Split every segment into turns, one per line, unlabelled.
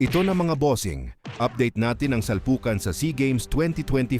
Ito na mga bossing, update natin ang salpukan sa SEA Games 2025.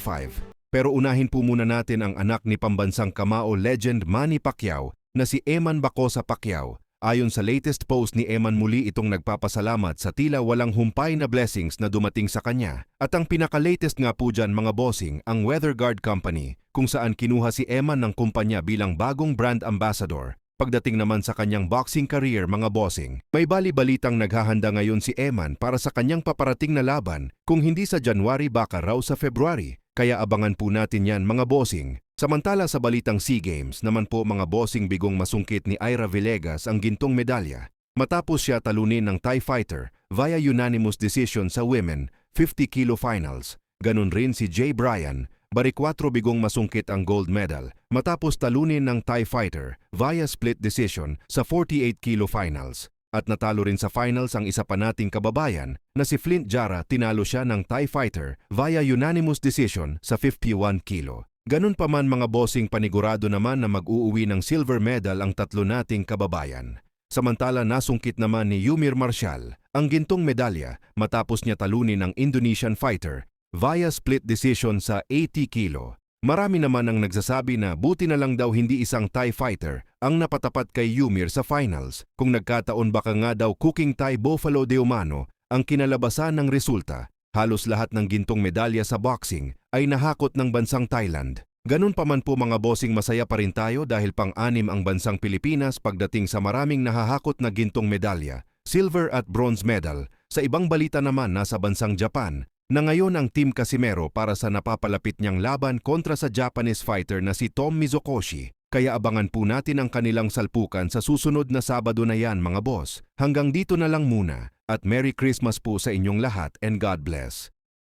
Pero unahin po muna natin ang anak ni pambansang kamao legend Manny Pacquiao na si Eman Bacosa Pacquiao. Ayon sa latest post ni Eman, muli itong nagpapasalamat sa tila walang humpay na blessings na dumating sa kanya. At ang pinaka-latest nga po dyan mga bossing, ang WeatherGuard Company, kung saan kinuha si Eman ng kumpanya bilang bagong brand ambassador. Pagdating naman sa kanyang boxing career mga bossing, may bali-balitang naghahanda ngayon si Eman para sa kanyang paparating na laban, kung hindi sa January baka raw sa February. Kaya abangan po natin yan mga bossing. Samantala sa balitang SEA Games naman po mga bossing, bigong masungkit ni Ira Villegas ang gintong medalya matapos siya talunin ng Thai fighter via unanimous decision sa Women 50 Kilo Finals. Ganun rin si Jay Bryan, bari 4 bigong masungkit ang gold medal matapos talunin ng Thai fighter via split decision sa 48 Kilo Finals. At natalo rin sa finals ang isa pa nating kababayan na si Flint Jara, tinalo siya ng Thai fighter via unanimous decision sa 51 kilo. Ganun pa man mga bossing, panigurado naman na mag-uuwi ng silver medal ang tatlo nating kababayan. Samantala nasungkit naman ni Yumir Marshall ang gintong medalya matapos niya talunin ng Indonesian fighter via split decision sa 80 kilo. Marami naman ang nagsasabi na buti na lang daw hindi isang Thai fighter ang napatapat kay Yumir sa finals, kung nagkataon baka nga daw cooking Thai Buffalo de Humano ang kinalabasan ng resulta. Halos lahat ng gintong medalya sa boxing ay nahakot ng bansang Thailand. Ganun pa man po mga bossing, masaya pa rin tayo dahil pang-anim ang bansang Pilipinas pagdating sa maraming nahahakot na gintong medalya, silver at bronze medal. Sa ibang balita naman, nasa bansang Japan na ngayon ang Team Casimero para sa napapalapit niyang laban kontra sa Japanese fighter na si Tom Mizokoshi. Kaya abangan po natin ang kanilang salpukan sa susunod na Sabado na yan mga boss. Hanggang dito na lang muna at Merry Christmas po sa inyong lahat and God bless.